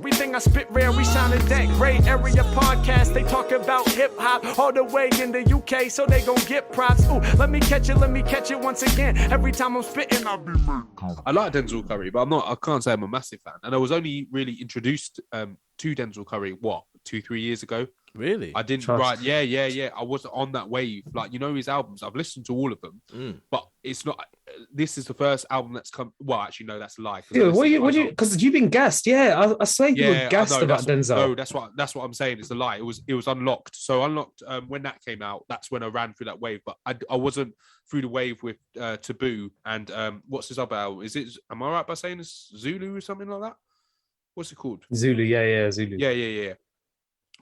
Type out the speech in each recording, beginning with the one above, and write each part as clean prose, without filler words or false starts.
Everything I spit rare, we sounding that great. Area podcast, they talk about hip-hop all the way in the UK, so they gon' get props. Ooh, let me catch it once again. Every time I'm spitting, I'll be I like Denzel Curry, but I can't say I'm a massive fan. And I was only really introduced to Denzel Curry, 2-3 years ago. Really? I didn't write. Yeah. I wasn't on that wave. Like, his albums, I've listened to all of them, but it's not. This is the first album that's come. Well, actually, no, that's a lie. Yeah, because you've been gassed. Yeah, I swear you were gassed about Denzel. No, that's what I'm saying. It's a lie. It was unlocked. So unlocked when that came out. That's when I ran through that wave. But I wasn't through the wave with Taboo and what's his other album? Is it? Am I right by saying it's Zulu or something like that? What's it called? Zulu. Yeah, Zulu. Yeah.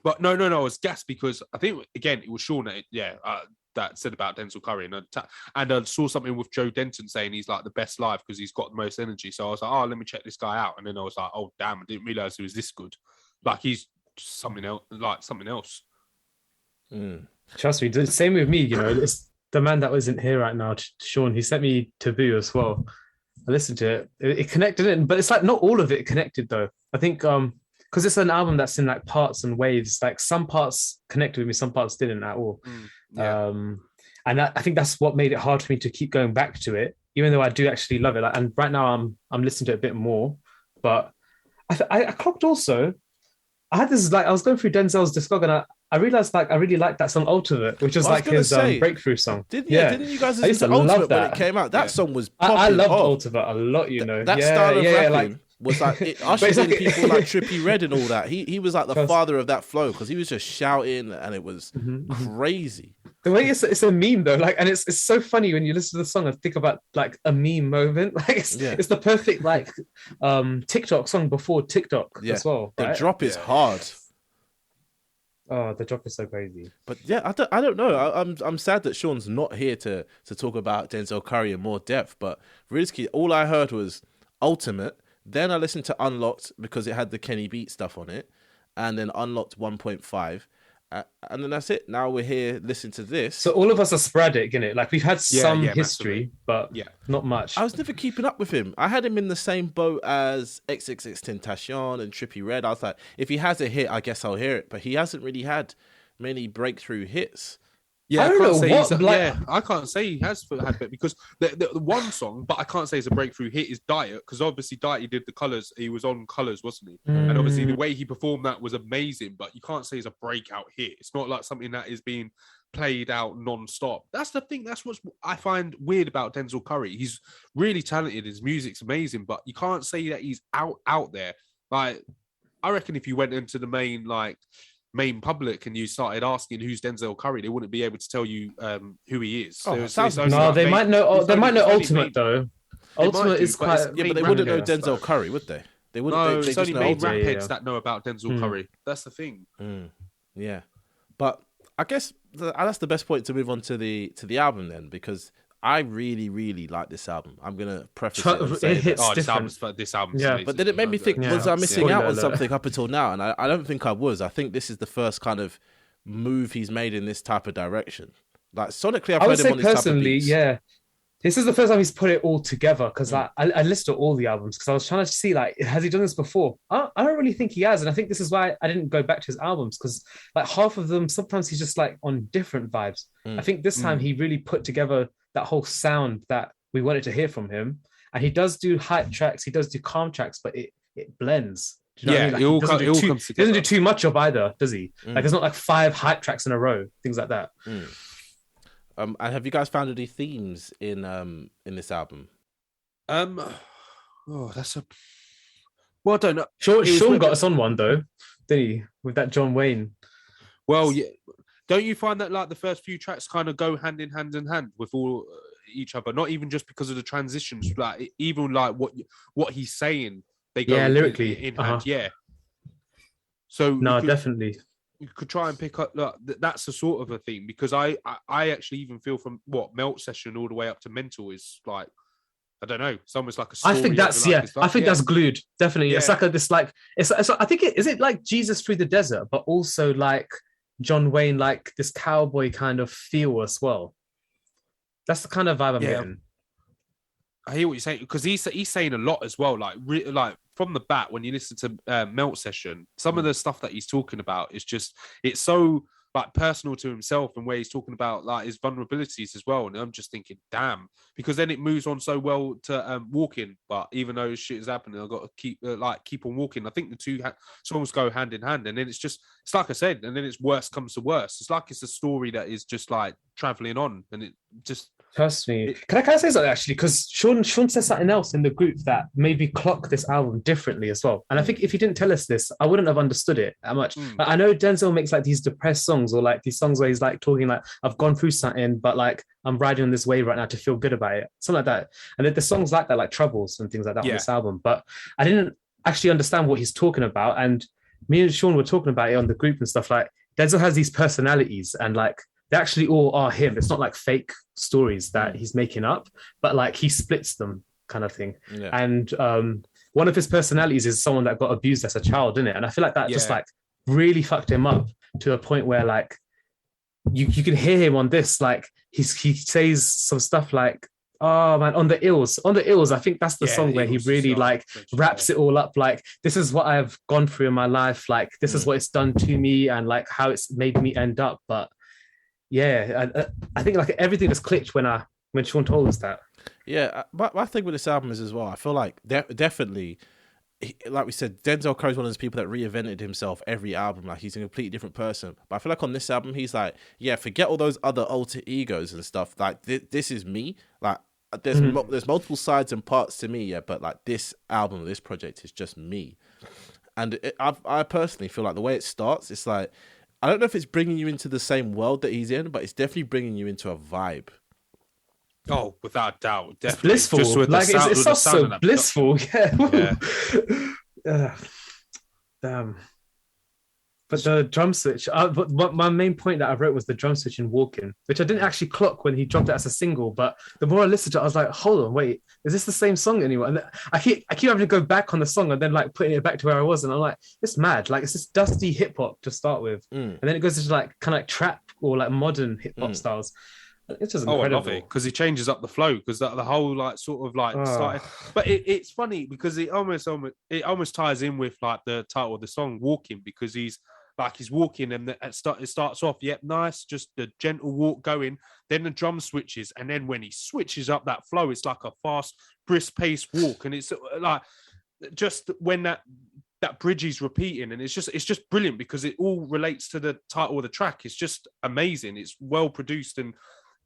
But no, I was gassed because I think again it was Sean that said about Denzel Curry, and I saw something with Joe Denton saying he's like the best live because he's got the most energy. So I was like, oh, let me check this guy out, and then I was like, oh damn, I didn't realize he was this good. Like he's something else. Trust me, the same with me. It's the man that wasn't here right now, Sean. He sent me Taboo as well. I listened to it. It connected in, but it's like not all of it connected though. I think because it's an album that's in like parts and waves. Like some parts connected with me, some parts didn't at all. And I think that's what made it hard for me to keep going back to it, even though I do actually love it. And right now I'm listening to it a bit more. But I clocked also. I had this I was going through Denzel's discography and I realized I really liked that song Ultimate, which was his breakthrough song. Didn't you guys listen to Ultimate when it came out? That song was popping. I loved Ultimate a lot. That style of rapping. Was it ushered in people like Trippie Redd and all that. He was like the father of that flow because he was just shouting and it was crazy. The way it's a meme though, and it's so funny when you listen to the song and think about like a meme moment. It's the perfect TikTok song before TikTok as well. Right? The drop is hard. Oh, the drop is so crazy. But yeah, I don't know. I'm sad that Sean's not here to talk about Denzel Curry in more depth. But really, all I heard was Ultimate. Then I listened to Unlocked because it had the Kenny Beat stuff on it, and then Unlocked 1.5, and then that's it. Now we're here listening to this. So all of us are sporadic, innit? Like we've had some history, but not much. I was never keeping up with him. I had him in the same boat as XXXTentacion and Trippie Redd. I was like, if he has a hit, I guess I'll hear it. But he hasn't really had many breakthrough hits. Yeah, I can't say he has had it because the one song, but I can't say it's a breakthrough hit is Diet because obviously Diet he did the Colours, he was on Colours, wasn't he? And obviously the way he performed that was amazing, but you can't say it's a breakout hit. It's not like something that is being played out non-stop. That's the thing. That's what I find weird about Denzel Curry. He's really talented. His music's amazing, but you can't say that he's out there. Like I reckon if you went into the main public and you started asking who's Denzel Curry, they wouldn't be able to tell you who he is. They might know. They might know Ultimate though. Ultimate is quite. Yeah, but they wouldn't know Denzel Curry, would they? They wouldn't. No, they it's only main rap heads yeah. that know about Denzel Curry. That's the thing. Yeah, but I guess that's the best point to move on to the album then, because I really, really like this album. I'm gonna preface it and say this album's yeah. amazing. But then it made me think: was I missing out on something up until now? And I don't think I was. I think this is the first kind of move he's made in this type of direction. Like sonically, I've heard him on these type of beats. Yeah. This is the first time he's put it all together because I listened to all the albums because I was trying to see has he done this before? I don't really think he has, and I think this is why I didn't go back to his albums because half of them sometimes he's just on different vibes. I think this time he really put together that whole sound that we wanted to hear from him, and he does do hype tracks, he does do calm tracks, but it blends. Do you know what I mean? He doesn't do too much of either, does he? There's not 5 hype tracks in a row, things like that. And have you guys found any themes in this album? I don't know. Sean got us on one though, didn't he? With that John Wayne. Well, yeah. Don't you find that the first few tracks kind of go hand in hand with all each other? Not even just because of the transitions, even what he's saying, they go lyrically in hand. Yeah. So definitely. You could try and pick up that's a sort of a theme because I actually even feel from Melt Session all the way up to Mental is I don't know, it's almost like a story. I think that's I think that's glued definitely. Yeah. It's I think is it like Jesus Through the Desert, but also John Wayne, this cowboy kind of feel as well. That's the kind of vibe I'm getting. I hear what you're saying because he's saying a lot as well. Like like from the bat, when you listen to Melt Session, some of the stuff that he's talking about is just it's so like personal to himself and where he's talking about like his vulnerabilities as well. And I'm just thinking, damn, because then it moves on so well to Walking. But even though shit is happening, I've got to keep on walking. I think the two songs go hand in hand, and then it's like I said, and then it's worse comes to worse. It's like it's a story that is just like traveling on, and it just. Trust me. Can I say something actually? Because Sean said something else in the group that made me clock this album differently as well. And I think if he didn't tell us this, I wouldn't have understood it that much. Like, I know Denzel makes like these depressed songs or like these songs where he's like talking like I've gone through something, but like I'm riding on this wave right now to feel good about it, something like that. And the songs like that, like Troubles and things like that on this album. But I didn't actually understand what he's talking about. And me and Sean were talking about it on the group and stuff. Like Denzel has these personalities and like they actually all are him. It's not like fake stories that he's making up, but like he splits them kind of thing. Yeah. And one of his personalities is someone that got abused as a child, isn't it? And I feel like that just like really fucked him up to a point where like you can hear him on this, like he says some stuff like, oh man, on the ills. I think that's the song where he really like wraps it all up. Like, this is what I've gone through in my life. Like, this is what it's done to me and like how it's made me end up. But yeah, I think like everything just clicked when Sean told us that. Yeah, my thing with this album is as well, I feel like definitely, like we said, Denzel Curry's one of those people that reinvented himself every album. Like, he's a completely different person. But I feel like on this album, he's like, yeah, forget all those other alter egos and stuff. Like, this is me. Like, there's multiple sides and parts to me, yeah, but like this album, this project is just me. And I personally feel like the way it starts, it's like, I don't know if it's bringing you into the same world that he's in, but it's definitely bringing you into a vibe. Oh, without doubt, definitely. It's blissful. Just with like the it's so blissful. Yeah. Damn. But the drum switch. But my main point that I wrote was the drum switch in Walking, which I didn't actually clock when he dropped it as a single. But the more I listened to it, I was like, hold on, wait, is this the same song anymore? And I keep having to go back on the song and then like putting it back to where I was, and I'm like, it's mad. Like, it's this dusty hip hop to start with, and then it goes into like kind of like trap or like modern hip hop styles. It's just incredible. I love it because he changes up the flow because the whole like sort of like started. But it's funny because it almost ties in with like the title of the song, Walking, because he's walking and it starts off, yep, nice, just the gentle walk going, then the drum switches, and then when he switches up that flow, it's like a fast, brisk paced walk, and it's like just when that bridge is repeating, and it's just brilliant because it all relates to the title of the track. It's just amazing. It's well produced, and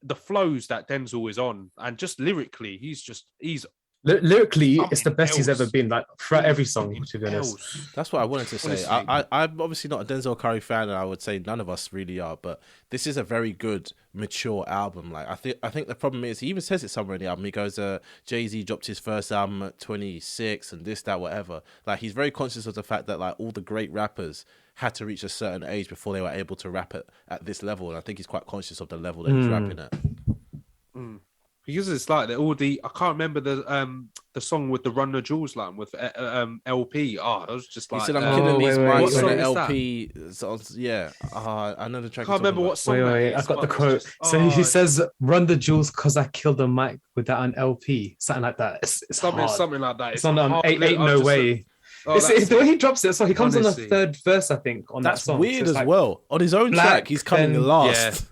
the flows that Denzel is on, and just lyrically, he's lyrically, it's the best he's ever been. Like throughout every song, to be honest. That's what I wanted to say. I'm obviously not a Denzel Curry fan, and I would say none of us really are. But this is a very good, mature album. Like I think the problem is, he even says it somewhere in the album. He goes, Jay-Z dropped his first album at 26, and this, that, whatever. Like, he's very conscious of the fact that like all the great rappers had to reach a certain age before they were able to rap at this level, and I think he's quite conscious of the level that he's rapping at. Because it's like I can't remember the song with the Run the Jewels line with LP. Oh, I was just like, he said, I'm killing these mics on the LP. Yeah. I know the track. I can't remember what song. Wait, I've got the quote. He says, "Run the jewels because I killed the mic with that on LP," something like that. It's something like that. It's on Ain't No Way. It's the way he drops it. So he comes on the third verse, I think, on that song. That's weird as like, on his own track, he's coming last. Yeah.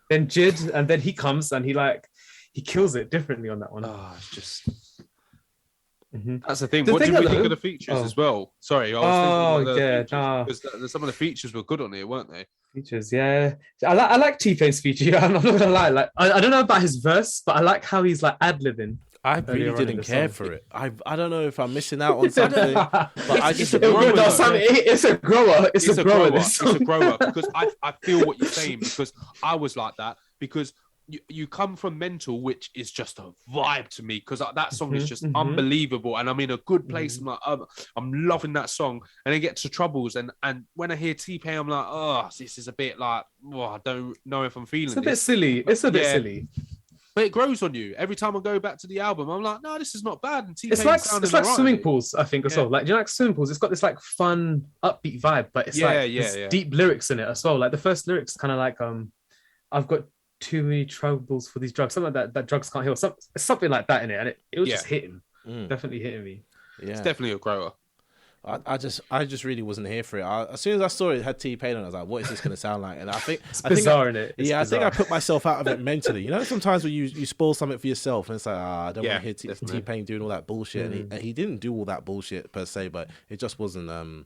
Then Jid, and then he comes and he kills it differently on that one. Oh, it's just... That's the thing. What did we think of the features as well? Sorry, I was thinking some of the features were good on here, weren't they? Features, yeah. I like T-Pain's feature. I'm not gonna lie. Like, I don't know about his verse, but I like how he's like ad-libbing. I really didn't care for it. I don't know if I'm missing out on something, but it's a grower. It's a grower. It's a grower because I feel what you're saying, because I was like that, because you come from Mental, which is just a vibe to me, because that song is just unbelievable, and I'm in a good place. I'm loving that song, and then get to Troubles, and when I hear T-Pain, I'm like, oh, this is a bit like, I don't know if I'm feeling it. It's a bit silly. But it grows on you. Every time I go back to the album, I'm like, no, this is not bad. And it's like Swimming Pools, I think, as well. Like, do you know, like Swimming Pools? It's got this like fun, upbeat vibe, but it's deep lyrics in it as well. Like the first lyrics, kind of like, I've got too many troubles for these drugs. Something like that drugs can't heal. Something like that in it, and it was just hitting. Definitely hitting me. Yeah, it's definitely a grower. I just really wasn't here for it. As soon as I saw it had T-Pain on, I was like, "What is this going to sound like?" And I think it's bizarre, innit? I think I put myself out of it mentally. You know, sometimes when you spoil something for yourself, and it's like, I don't want to hear T-Pain doing all that bullshit. And he didn't do all that bullshit per se, but it just wasn't.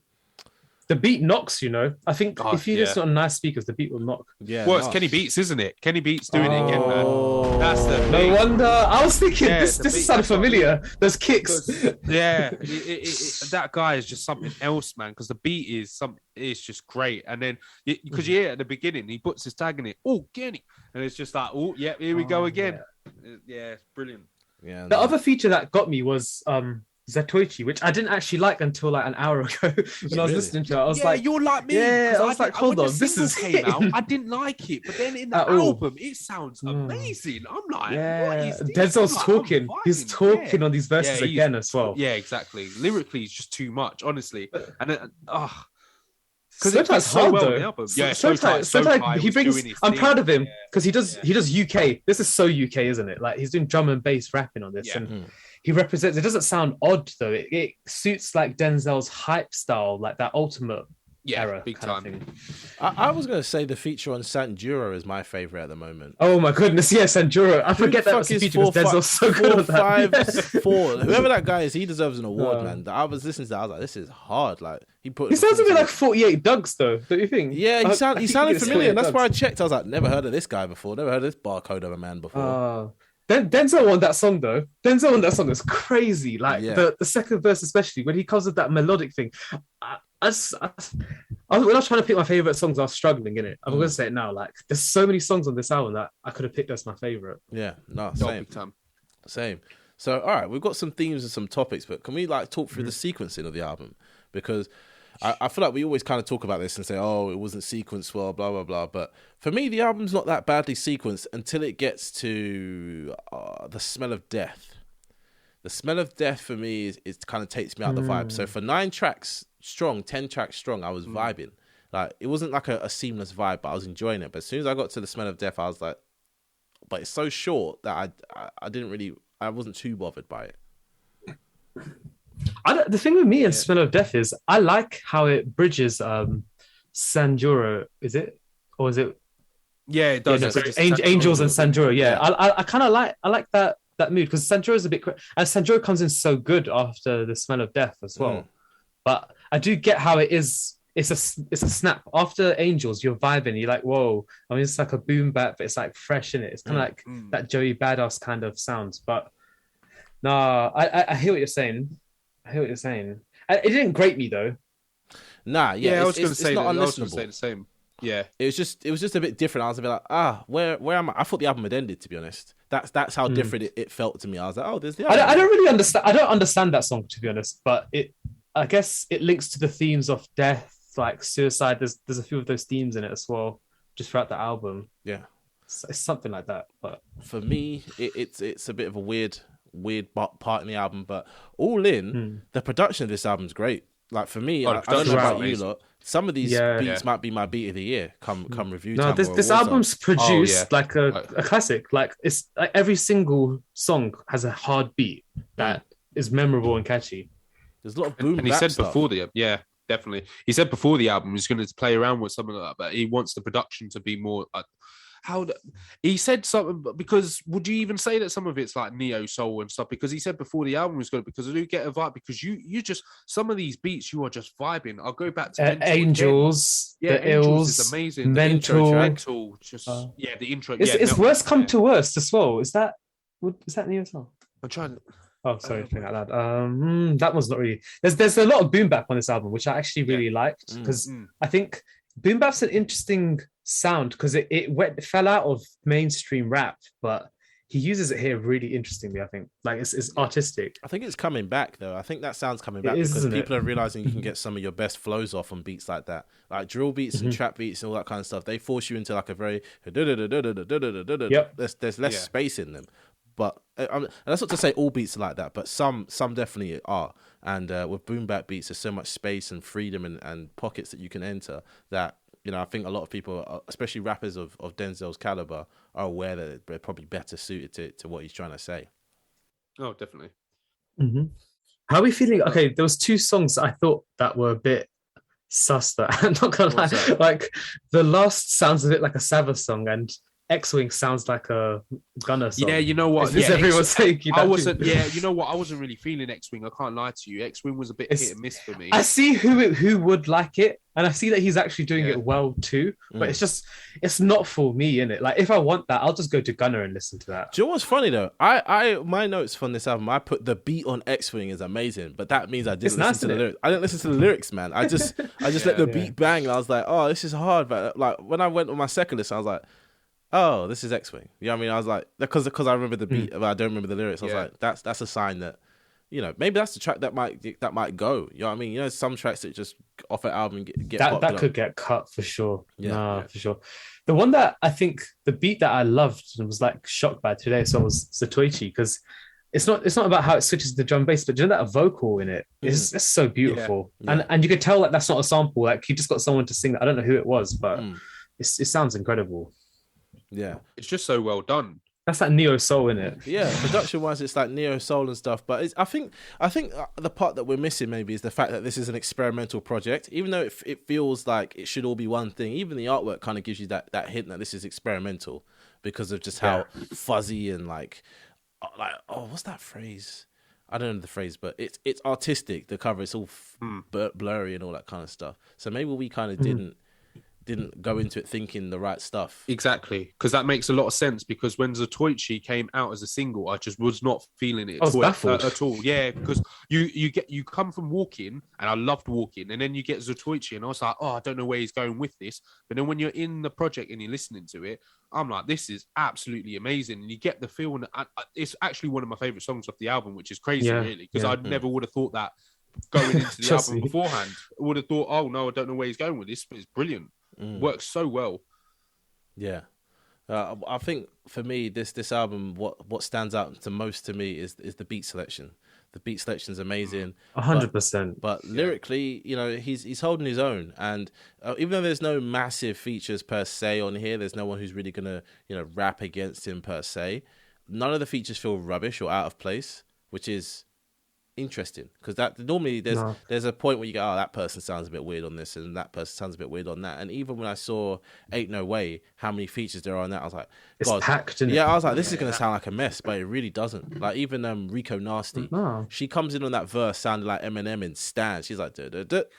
The beat knocks, you know. I think if you listen on nice speakers, the beat will knock. Yeah, well, it's Kenny Beats, isn't it? Kenny Beats doing it again, man. That's the thing. No wonder. I was thinking this sounded familiar. Those kicks. That guy is just something else, man. Because the beat is just great, and then because you hear it at the beginning, he puts his tag in it. Oh, Kenny, and it's just like, oh, yeah, here we go again. Yeah, it's brilliant. Yeah. The other feature that got me was Zatoichi, which I didn't actually like until like an hour ago when I was listening to it. I was like, you're like me. Yeah, I was like, hold on, this is came out. I didn't like it, but then in the album, it sounds amazing. I'm like, what is this? Denzel's talking. He's talking on these verses again as well. Yeah, exactly. Lyrically, it's just too much, honestly. And because it's hard though. Yeah, so tight. He brings. I'm proud of him because he does UK. This is so UK, isn't it? Like he's doing drum and bass rapping on this, and he represents. It doesn't sound odd though. It suits like Denzel's hype style, like that ultimate era, big time. I was gonna say the feature on Sanduro is my favorite at the moment. Oh my goodness, yeah, Sanduro. I forget that was a feature because Denzel's so good on that. 4. Whoever that guy is, he deserves an award, man. I was listening to that, I was like, this is hard. Like he sounds a bit like 48 Doug's though, don't you think? Yeah, he sounded familiar. And that's why I checked. I was like, never heard of this guy before. Never heard of this barcode of a man before. Denzel won that song though. Denzel won that song. It's crazy. Like the second verse, especially when he comes with that melodic thing. When I was trying to pick my favorite songs, I was struggling in it. I'm going to say it now. Like, there's so many songs on this album that I could have picked as my favorite. Yeah, no, same. So, all right, we've got some themes and some topics, but can we like talk through the sequencing of the album? Because I feel like we always kind of talk about this and say, oh, it wasn't sequenced well, blah, blah, blah. But for me, the album's not that badly sequenced until it gets to The Smell of Death. The Smell of Death for me is kind of takes me out the vibe. So for 9 tracks strong, 10 tracks strong, I was vibing. Like it wasn't like a seamless vibe, but I was enjoying it. But as soon as I got to The Smell of Death, I was like, but it's so short that I wasn't too bothered by it. The thing with me and Smell of Death is I like how it bridges Sanjuro. Is it? Or is it? Yeah, it does. Angels and Sanjuro. Yeah. I kind of like that mood because Sanjuro is a bit, and Sanjuro comes in so good after The Smell of Death as well. But I do get how it is. It's a snap after Angels. You're vibing. You're like, whoa. I mean, it's like a boom bap, but it's like fresh in it. It's kind of like that Joey Badass kind of sounds. But no, I hear what you're saying. It didn't grate me though. Nah, I was going to say not I was unlistenable. going to say the same. Yeah, it was just a bit different. I was a bit like, where am I? I thought the album had ended. To be honest, that's how different it felt to me. I was like, oh, there's the album. I don't really understand. I don't understand that song, to be honest. But I guess it links to the themes of death, like suicide. There's a few of those themes in it as well, just throughout the album. Yeah, it's something like that. But for me, it's a bit of a weird part in the album. But all in, the production of this album's great. Like for me, I don't know about you lot. Some of these beats might be my beat of the year. Come review time. No, this album's produced like a classic. Like it's like every single song has a hard beat that is memorable and catchy. There's a lot of boom. And he said before definitely. He said before the album he's going to play around with something like that, but he wants the production to be more. He said something, because would you even say that some of it's like neo soul and stuff? Because he said before the album was good, because I do get a vibe, because you just, some of these beats you are just vibing. I'll go back to Angels, the Angels Ills, is amazing. Mental, just the intro. It's worst come to worst as well. Is that neo soul? I'm trying. Oh, sorry, think out loud. That one's not really. There's a lot of boom bap on this album, which I actually really liked, because I think boom bap's an interesting sound because it fell out of mainstream rap, but he uses it here really interestingly. I think like it's artistic. I think it's coming back though. I think that sound's coming back because people are realizing you can get some of your best flows off on beats like that, like drill beats and trap beats and all that kind of stuff. They force you into like a very there's less space in them. But and that's not to say all beats are like that, but some definitely are. And with boom bap beats, there's so much space and freedom and pockets that you can enter that I think a lot of people, especially rappers of Denzel's caliber, are aware that they're probably better suited to what he's trying to say. Oh, definitely. Mm-hmm. How are we feeling? Okay, there was 2 songs I thought that were a bit sus. That I'm not gonna lie, like the last sounds a bit like a Sabbath song, and X-Wing sounds like a Gunner song. Yeah, you know what? Is everyone saying I wasn't. Yeah, you know what? I wasn't really feeling X-Wing. I can't lie to you. X-Wing was a bit hit and miss for me. I see who would like it, and I see that he's actually doing it well too. But it's not for me, innit? Like if I want that, I'll just go to Gunner and listen to that. Do you know what's funny though? I my notes from this album, I put the beat on X-Wing is amazing, but that means I didn't listen to the lyrics. I didn't listen to the lyrics, man. I just let the beat bang, and I was like, oh, this is hard. But like when I went on my second list, I was like, oh, this is X-Wing. You know what I mean? I was like, because I remember the beat, but I don't remember the lyrics. I was like, that's a sign that, maybe that's the track that might go. You know what I mean? Some tracks that just off an album get that could get cut for sure. Yeah, for sure. The one that I think the beat that I loved and was like shocked by today, so was Zatoichi, because it's not about how it switches to the drum bass, but do you know that vocal in it? It's so beautiful, and you could tell that that's not a sample. Like he just got someone to sing that. I don't know who it was, but it sounds incredible. Yeah, it's just so well done. That's like neo soul in it. Yeah, production wise, it's like neo soul and stuff. But I think the part that we're missing maybe is the fact that this is an experimental project. Even though it feels like it should all be one thing, even the artwork kind of gives you that hint that this is experimental because of just how fuzzy and like what's that phrase? I don't know the phrase, but it's artistic. The cover, it's all blurry and all that kind of stuff. So maybe we kind of didn't go into it thinking the right stuff. Exactly, because that makes a lot of sense, because when Zatoichi came out as a single, I just was not feeling it at all. Yeah, because you come from Walking, and I loved Walking, and then you get Zatoichi, and I was like, oh, I don't know where he's going with this. But then when you're in the project and you're listening to it, I'm like, this is absolutely amazing. And you get the feel, and it's actually one of my favorite songs off the album, which is crazy, really, because I never would have thought that going into the album beforehand. I would have thought, oh, no, I don't know where he's going with this, but it's brilliant. Works so well. Yeah. I think for me, this album, what stands out the most to me is the beat selection. The beat selection is amazing. 100%. But lyrically, he's holding his own. And even though there's no massive features per se on here, there's no one who's really gonna rap against him per se. None of the features feel rubbish or out of place, which is interesting, because that normally there's a point where you go, oh, that person sounds a bit weird on this and that person sounds a bit weird on that. And even when I saw Ain't No Way, how many features there are on that, I was like, it's packed, isn't it? I was like, this is gonna sound like a mess, but it really doesn't. Like even Rico Nasty, she comes in on that verse sounding like Eminem in Stan. She's like, I'm like,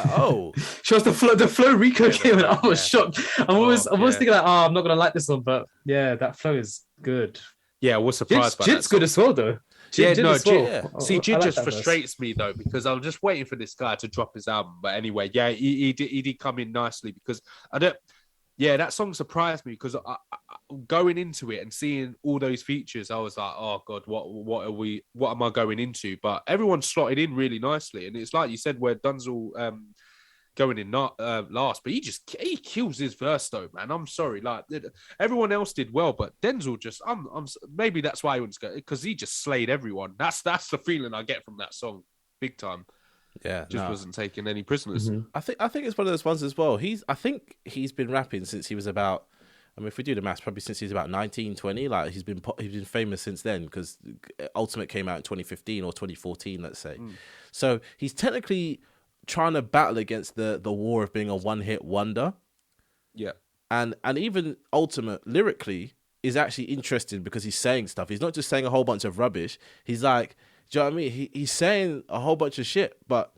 oh, she was the flow Rico came and I was shocked. I was thinking like, oh, I'm not gonna like this one, but yeah, that flow is good. Yeah, I was surprised by that. Jid's good as well, though. See, Jid just frustrates me though, because I'm just waiting for this guy to drop his album. But anyway, yeah, he did come in nicely, because that song surprised me, because I going into it and seeing all those features, I was like, oh god, what am I going into? But everyone slotted in really nicely, and it's like you said, where Denzel going in last, but he kills his verse though, man. I'm sorry, like everyone else did well, but Denzel just I'm maybe that's why he wants to go, because he just slayed everyone. That's the feeling I get from that song, big time. Yeah, wasn't taking any prisoners. I think it's one of those ones as well. I think he's been rapping since he was about, I mean, if we do the maths, probably since he's about 19, 20. Like he's been famous since then, because Ultimate came out in 2015 or 2014, let's say. So he's technically trying to battle against the war of being a one-hit wonder. Yeah. And even Ultimate lyrically is actually interesting, because he's saying stuff. He's not just saying a whole bunch of rubbish. He's like, do you know what I mean? He's saying a whole bunch of shit, but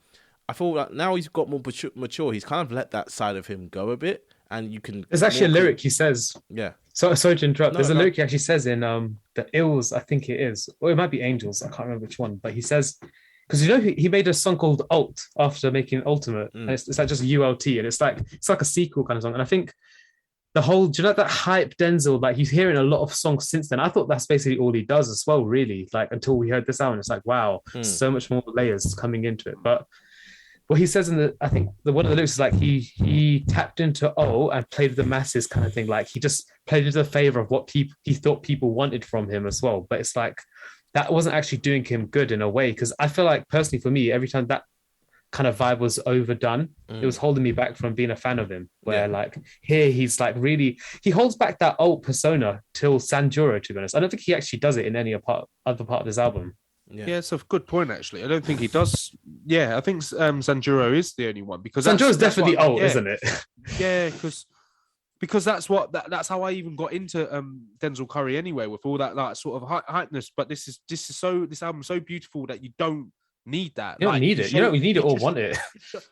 I feel like now he's got more mature. He's kind of let that side of him go a bit, and you can... There's actually a lyric he says... Yeah. Sorry to interrupt. There's a lyric he actually says in the Ills, I think it is, or it might be Angels, I can't remember which one, but he says... Because he made a song called Alt after making Ultimate, and it's like just ULT, and it's like a sequel kind of song. And I think the whole, do you know that hype Denzel, like he's hearing a lot of songs since then. I thought that's basically all he does as well, really. Like until we heard this album, it's like, wow, so much more layers coming into it. But what he says I think one of the lyrics is like he tapped into and played with the masses kind of thing. Like he just played into the favor of what he thought people wanted from him as well. But it's like, that wasn't actually doing him good in a way, because I feel like personally for me, every time kind of vibe was overdone. It was holding me back from being a fan of him. Where like here he's like really he holds back that old persona till Sanjuro, to be honest. I don't think he actually does it in any other part of his album. Yeah, it's a good point actually. I don't think he does. Yeah, I think Sanjuro is the only one because Sanjuro's definitely old, isn't it? Yeah, because that's how I even got into Denzel Curry anyway, with all that like sort of hypeness. But this album's so beautiful that you don't need that. You don't need it. You don't need it or want it.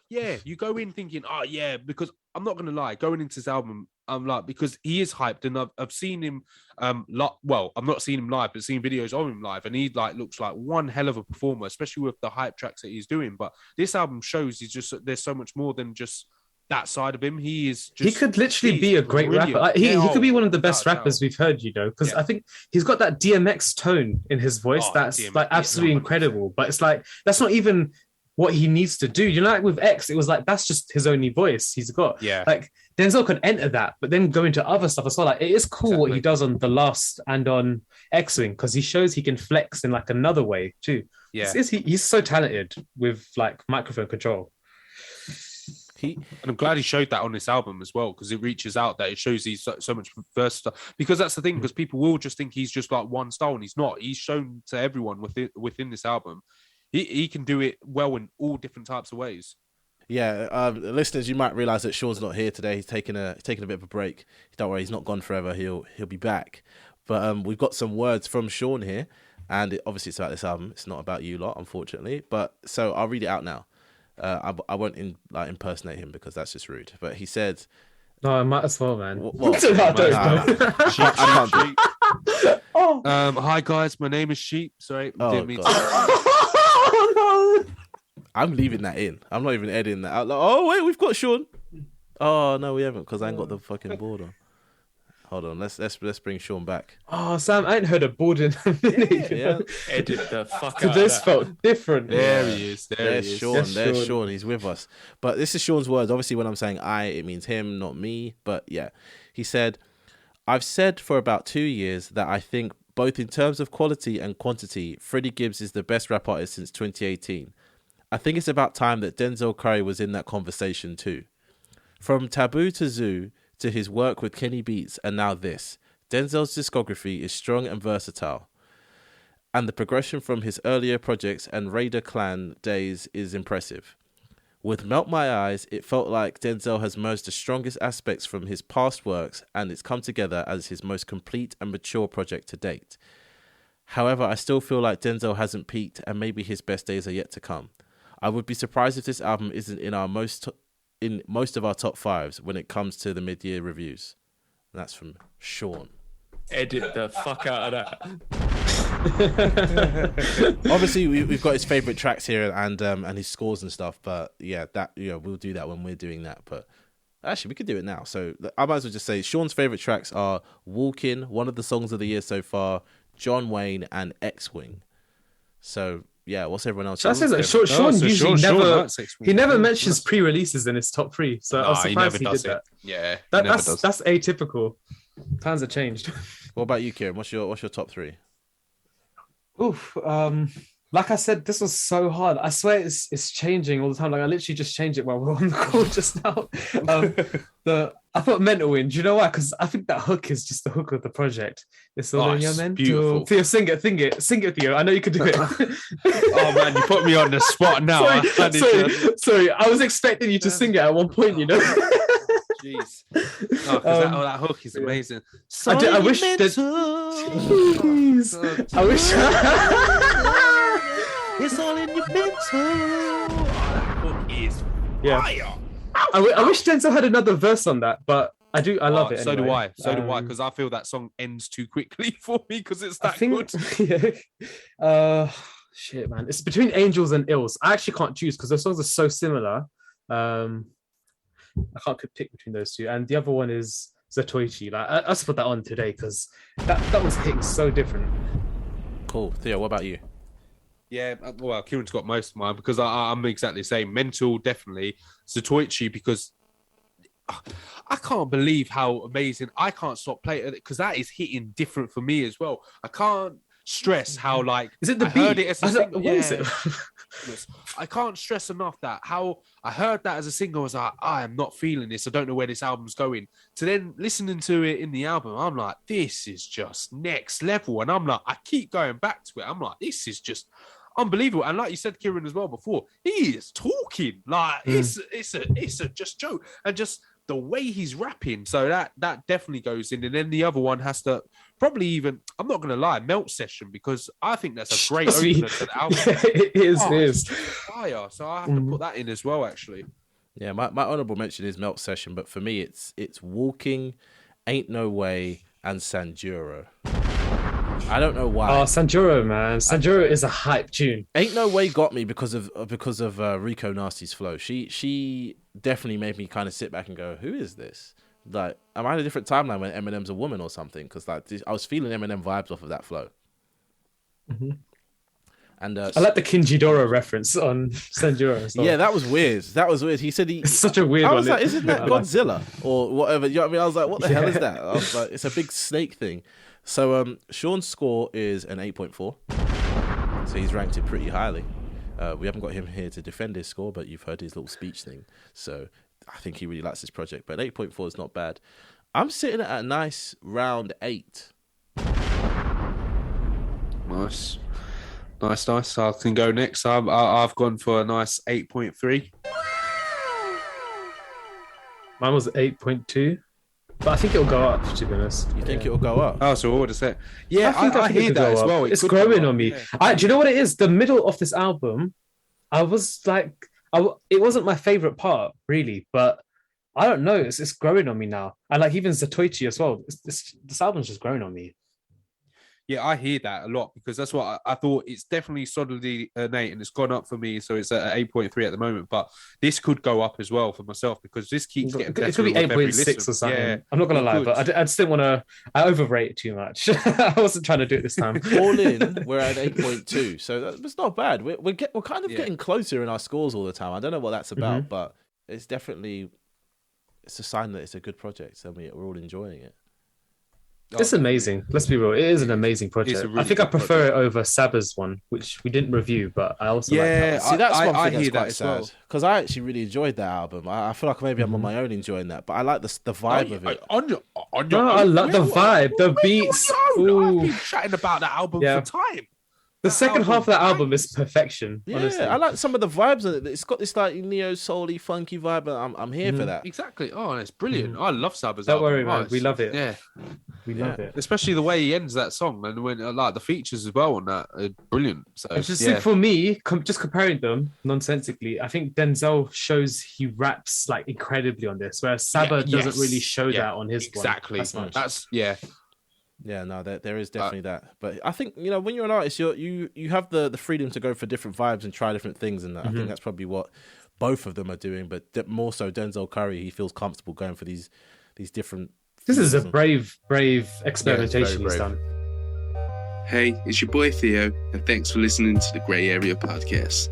Yeah, you go in thinking, oh yeah, because I'm not gonna lie, going into this album, I'm like, because he is hyped, and I've seen him well, I've not seen him live, but seen videos of him live, and he like looks like one hell of a performer, especially with the hype tracks that he's doing. But this album shows there's so much more than just that side of him. He could literally be a great rapper. He could be one of the best rappers we've heard, because I think he's got that DMX tone in his voice that's DMX, like absolutely incredible. But it's like that's not even what he needs to do. Like with X, it was like that's just his only voice he's got. Yeah. Like Denzel could enter that, but then go into other stuff as well. Like it is cool what he does on The Last and on X-Wing, because he shows he can flex in like another way too. Yeah. He's so talented with like microphone control. And I'm glad he showed that on this album as well, because it reaches out, that it shows he's so much versatile. Because that's the thing, because people will just think he's just like one style, and he's not. He's shown to everyone within this album, he can do it well in all different types of ways. Yeah, listeners, you might realize that Sean's not here today. He's taking a bit of a break. Don't worry, he's not gone forever. He'll be back. But we've got some words from Sean here, and obviously it's about this album. It's not about you lot, unfortunately. But so I'll read it out now. I won't impersonate him because that's just rude. But he said, "No, I might as well, man." I can't do it. Hi guys, my name is Sheep. Sorry, didn't mean to. Oh, no. I'm leaving that in. I'm not even editing that out. Like, oh wait, we've got Sean. Oh no, we haven't, because I ain't got the fucking board on. Hold on, let's bring Sean back. Oh, Sam, I ain't heard a board in a minute. Yeah. Edit the fuck So out this of that. felt different. There he is. There's Sean. There's Sean. He's with us. But this is Sean's words. Obviously, when I'm saying I, it means him, not me. But yeah, he said, "I've said for about 2 years that I think both in terms of quality and quantity, Freddie Gibbs is the best rap artist since 2018. I think it's about time that Denzel Curry was in that conversation too. From Taboo to Zoo to his work with Kenny Beats and now this, Denzel's discography is strong and versatile. And the progression from his earlier projects and Raider Clan days is impressive. With Melt My Eyes, it felt like Denzel has merged the strongest aspects from his past works, and it's come together as his most complete and mature project to date. However, I still feel like Denzel hasn't peaked, and maybe his best days are yet to come. I would be surprised if this album isn't in most of our top fives when it comes to the mid-year reviews." And that's from Sean. Edit the fuck out of that. Obviously, we've got his favorite tracks here and his scores and stuff. But yeah, we'll do that when we're doing that. But actually, we could do it now. So I might as well just say Sean's favorite tracks are "Walkin'," one of the songs of the year so far, "John Wayne," and "X-Wing." So yeah, what's everyone else? Sean usually never mentions pre-releases in his top three. So I was surprised he did that. Yeah, that's atypical. Times have changed. What about you, Kieran? What's your top three? Oof. Like I said, this was so hard. I swear it's changing all the time. Like I literally just changed it while we were on the call just now. I put mental in. Do you know why? Because I think that hook is just the hook of the project. It's all in your mental. Beautiful. Theo, sing it, Theo. I know you could do it. Oh man, you put me on the spot now. Sorry. I was expecting you to sing it at one point. You know. Jeez. That hook is amazing. I wish that. Jeez. I wish. It's all in your mental. That hook is fire. I wish Denzel had another verse on that, but I do. I love it. So anyway. do I, because I feel that song ends too quickly for me because it's that good. Yeah. Shit, man. It's between Angels and Ills. I actually can't choose because those songs are so similar. I can't pick between those two, and the other one is Zatoichi. Like I just put that on today because that was hitting so different. Cool, Theo. What about you? Yeah, well, Kieran's got most of mine because I'm exactly the same. Mental, definitely. Zatoichi, because I can't believe how amazing. I can't stop playing it because that is hitting different for me as well. I can't stress how like Is it the I beat? heard it as a single. What is it? I can't stress enough that how I heard that as a single. I was like, I am not feeling this. I don't know where this album's going. To then listening to it in the album, I'm like, this is just next level. And I'm like, I keep going back to it. I'm like, this is just unbelievable. And like you said, Kieran, as well before, he is talking like it's a just joke, and just the way he's rapping. So that definitely goes in. And then the other one has to probably even, I'm not going to lie, Melt Session, because I think that's a great opener to the album. It is. Fire. So I have to put that in as well, actually. Yeah, my honorable mention is Melt Session, but for me, it's Walking, Ain't No Way, and Sanjuro. I don't know why. Oh, Sanjuro, man. Sanjuro is a hype tune. Ain't No Way got me because of Rico Nasty's flow. She definitely made me kind of sit back and go, who is this? Like, am I in a different timeline when Eminem's a woman or something? Because like I was feeling Eminem vibes off of that flow. Mm-hmm. And I like the Kinjidoro reference on Sanjuro. Yeah, that was weird. He said It's such a weird I one. was like, isn't that Godzilla or whatever? You know what I mean? I was like, what the hell is that? I was like, it's a big snake thing. So Sean's score is an 8.4. So he's ranked it pretty highly. We haven't got him here to defend his score, but you've heard his little speech thing. So I think he really likes this project. But 8.4 is not bad. I'm sitting at a nice round 8. Nice. I can go next. I've gone for a nice 8.3. Mine was 8.2. But I think it'll go up, to be honest. You think it'll go up? Oh, so what would I say? Yeah, I think hear it could that go as up. well. It's could growing go on me. Yeah. Do you know what it is? The middle of this album, I was like, it wasn't my favorite part, really, but I don't know. It's growing on me now. And like even Zatoichi as well. This album's just growing on me. Yeah, I hear that a lot because that's what I thought. It's definitely solidly an 8 and it's gone up for me. So it's at 8.3 at the moment. But this could go up as well for myself because this keeps getting better. It could be 8.6 or something. Yeah, I'm not going to lie, but I just didn't want to. I overrate it too much. I wasn't trying to do it this time. All in, we're at 8.2. So that's not bad. We're kind of getting closer in our scores all the time. I don't know what that's about, but it's definitely a sign that it's a good project. I mean, we're all enjoying it. It's amazing. Let's be real. It is an amazing project. I think I prefer it over Saba's one, which we didn't review, but I also like that. See, that's one thing I that's hear quite that as sad. well. Because I actually really enjoyed that album. I feel like maybe I'm on my own enjoying that, but I like the vibe of it. I love the vibe, the beats. I've been chatting about that album for time. The second half of that album is perfection. Yeah, honestly. I like some of the vibes of it. It's got this like neo soul-y, funky vibe, and I'm here for that. Exactly. Oh, it's brilliant. I love Saba's Don't album. worry, man. We love it. Yeah. We love it. Especially the way he ends that song and when like the features as well on that are brilliant. So I just think for me, just comparing them nonsensically, I think Denzel shows he raps like incredibly on this, whereas Saba doesn't really show that on his exactly. one. That's Yeah, no, there is definitely that. But I think, when you're an artist, you have the freedom to go for different vibes and try different things. And I think that's probably what both of them are doing. But more so Denzel Curry, he feels comfortable going for these different... This is a brave experimentation he's done. Hey, it's your boy Theo, and thanks for listening to the Grey Area Podcast.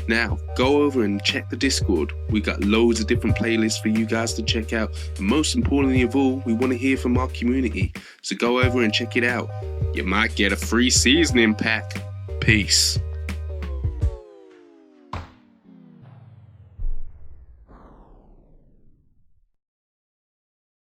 Now, go over and check the Discord. We got loads of different playlists for you guys to check out. And most importantly of all, we want to hear from our community. So go over and check it out. You might get a free seasoning pack. Peace.